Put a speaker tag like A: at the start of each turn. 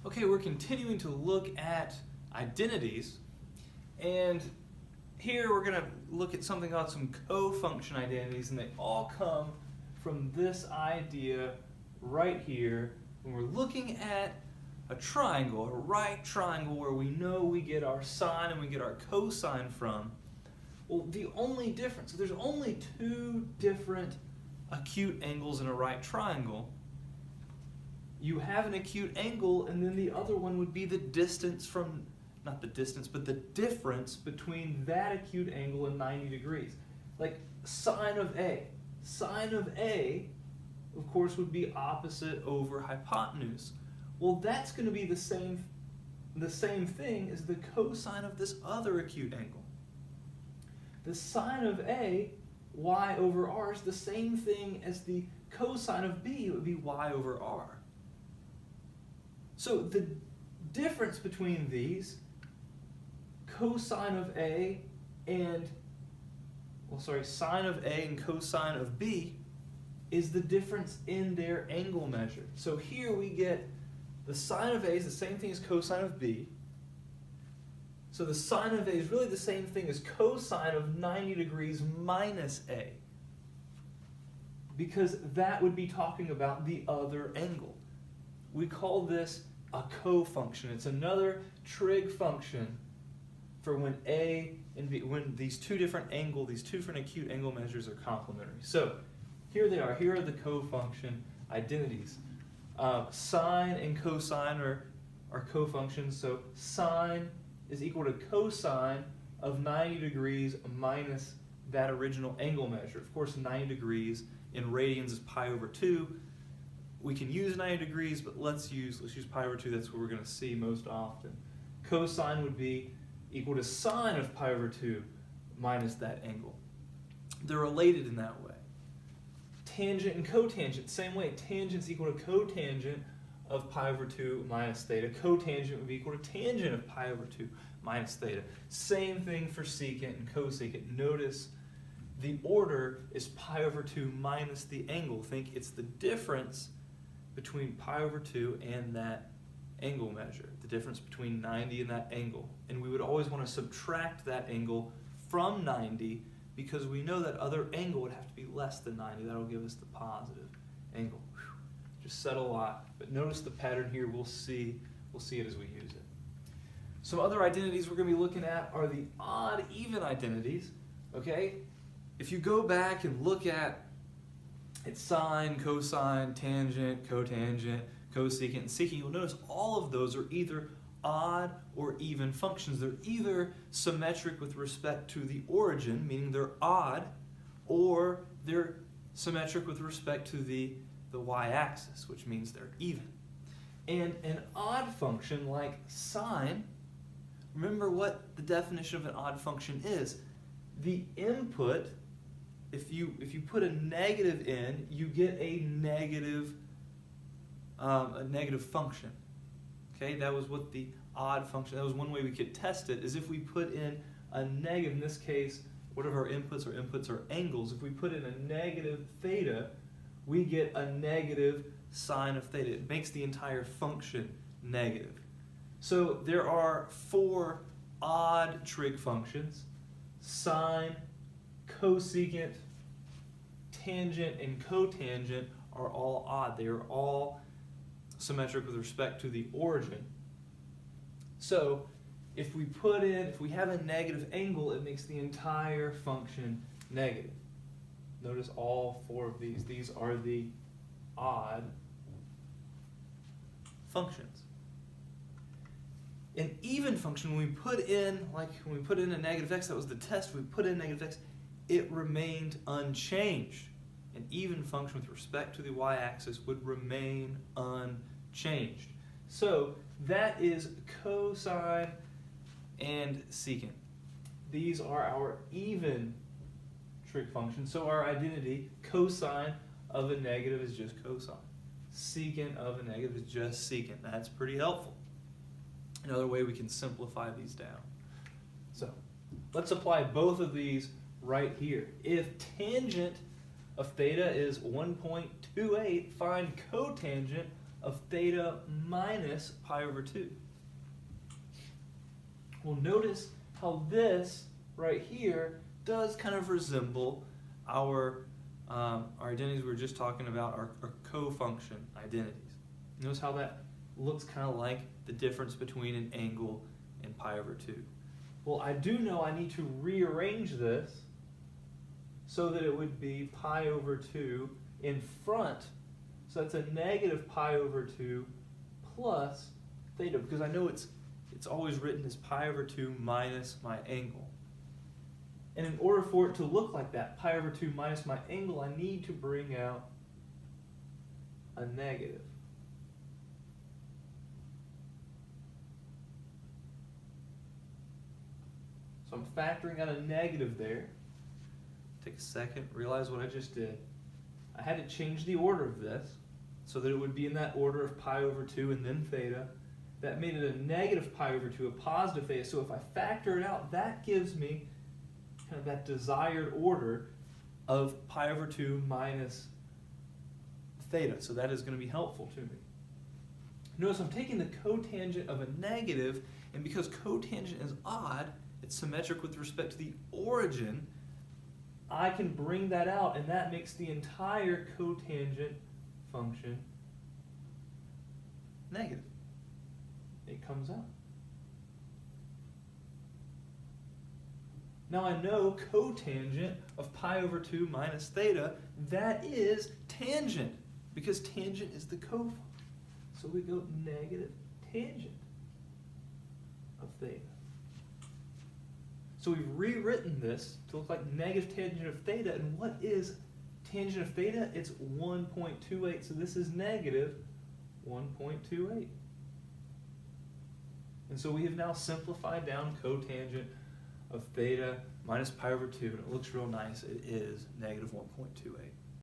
A: Okay, we're continuing to look at identities, and here we're going to look at something called some cofunction identities, and they all come from this idea right here. When we're looking at a triangle, a right triangle where we know we get our sine and we get our cosine from, well, the only difference, there's only two different acute angles in a right triangle. You have an acute angle, and then the other one would be the distance from, not the distance, but the difference between that acute angle and 90 degrees. Like sine of A. Sine of A, of course, would be opposite over hypotenuse. Well, that's going to be the same thing as the cosine of this other acute angle. The sine of A, y over r, is the same thing as the cosine of B. It would be y over r. So the difference between these, cosine of A and, sine of A and cosine of B, is the difference in their angle measure. So here we get the sine of A is the same thing as cosine of B. So the sine of A is really the same thing as cosine of 90 degrees minus A, because that would be talking about the other angle. We call this a cofunction. It's another trig function for when A and B, when these two different acute angle measures are complementary. So here they are. Here are the cofunction identities. Sine and cosine are cofunctions. So sine is equal to cosine of 90 degrees minus that original angle measure. Of course, 90 degrees in radians is pi over 2. We can use 90 degrees, but let's use pi over 2. That's what we're going to see most often. Cosine would be equal to sine of pi over 2 minus that angle. They're related in that way. Tangent and cotangent, same way. Tangent's equal to cotangent of pi over 2 minus theta. Cotangent would be equal to tangent of pi over 2 minus theta. Same thing for secant and cosecant. Notice the order is pi over 2 minus the angle. Think it's the difference between pi over 2 and that angle measure, the difference between 90 and that angle. And we would always want to subtract that angle from 90 because we know that other angle would have to be less than 90. That'll give us the positive angle. Whew. Just said a lot, but notice the pattern here. We'll see it as we use it. Some other identities we're going to be looking at are the odd-even identities. Okay? If you go back and look at sine, cosine, tangent, cotangent, cosecant, and secant, you'll notice all of those are either odd or even functions. They're either symmetric with respect to the origin, meaning they're odd, or they're symmetric with respect to the y-axis, which means they're even. And an odd function like sine, remember what the definition of an odd function is. The input, if you put a negative in, you get a negative function. Okay, that was what the odd function, that was one way we could test it, is if we put in a negative, in this case, what are our inputs? Our inputs are angles. If we put in a negative theta, we get a negative sine of theta. It makes the entire function negative. So there are 4 odd trig functions: sine, cosecant, tangent, and cotangent are all odd. They are all symmetric with respect to the origin. So if we have a negative angle, it makes the entire function negative. Notice all 4 of these. These are the odd functions. An even function, when we put in a negative x, that was the test, we put in negative x, it remained unchanged. An even function with respect to the y-axis would remain unchanged. So that is cosine and secant. These are our even trig functions. So our identity, cosine of a negative is just cosine. Secant of a negative is just secant. That's pretty helpful. Another way we can simplify these down. So let's apply both of these right here. If tangent of theta is 1.28, find cotangent of theta minus pi over 2. Well, notice how this right here does kind of resemble our identities we were just talking about, our cofunction identities. Notice how that looks kind of like the difference between an angle and pi over 2. Well, I do know I need to rearrange this so that it would be pi over 2 in front. So that's a negative pi over 2 plus theta, because I know it's always written as pi over 2 minus my angle. And in order for it to look like that, pi over 2 minus my angle, I need to bring out a negative. So I'm factoring out a negative there. Take a second, realize what I just did. I had to change the order of this so that it would be in that order of pi over 2 and then theta. That made it a negative pi over 2, a positive theta. So if I factor it out, that gives me kind of that desired order of pi over 2 minus theta. So that is going to be helpful to me. Notice I'm taking the cotangent of a negative, and because cotangent is odd, it's symmetric with respect to the origin, I can bring that out, and that makes the entire cotangent function negative. It comes out. Now I know cotangent of pi over 2 minus theta, that is tangent, because tangent is the cofunction. So we go negative tangent of theta. So we've rewritten this to look like negative tangent of theta, and what is tangent of theta? It's 1.28, so this is negative 1.28. And so we have now simplified down cotangent of theta minus pi over 2, and it looks real nice. It is negative 1.28.